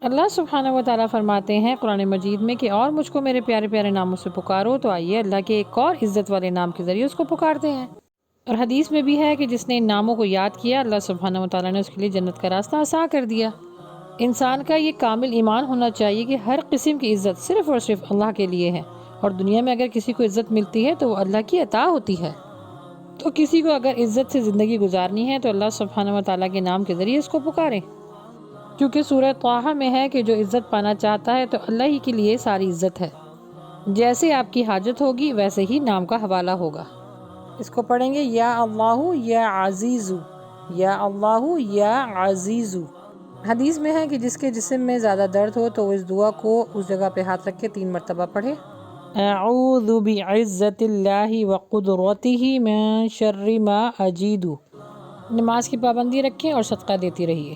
اللہ سبحانہ و تعالیٰ فرماتے ہیں قرآن مجید میں کہ اور مجھ کو میرے پیارے پیارے ناموں سے پکارو، تو آئیے اللہ کے ایک اور عزت والے نام کے ذریعے اس کو پکارتے ہیں۔ اور حدیث میں بھی ہے کہ جس نے ان ناموں کو یاد کیا، اللہ سبحانہ و تعالیٰ نے اس کے لیے جنت کا راستہ آسان کر دیا۔ انسان کا یہ کامل ایمان ہونا چاہیے کہ ہر قسم کی عزت صرف اور صرف اللہ کے لیے ہے، اور دنیا میں اگر کسی کو عزت ملتی ہے تو وہ اللہ کی عطا ہوتی ہے۔ تو کسی کو اگر عزت سے زندگی گزارنی ہے تو اللہ سبحانہ و تعالیٰ کے نام کے ذریعے اس کو پکاریں، کیونکہ سورہ طٰہٰ میں ہے کہ جو عزت پانا چاہتا ہے تو اللہ ہی کے لیے ساری عزت ہے۔ جیسے آپ کی حاجت ہوگی ویسے ہی نام کا حوالہ ہوگا۔ اس کو پڑھیں گے یا اللہ یا عزیزو، یا اللہ یا عزیزو۔ حدیث میں ہے کہ جس کے جسم میں زیادہ درد ہو تو وہ اس دعا کو اس جگہ پہ ہاتھ رکھ کے 3 مرتبہ پڑھے۔ اعوذ بعزت اللہ وقدرتہ من شر ما اجید۔ نماز کی پابندی رکھیں اور صدقہ دیتی رہیے۔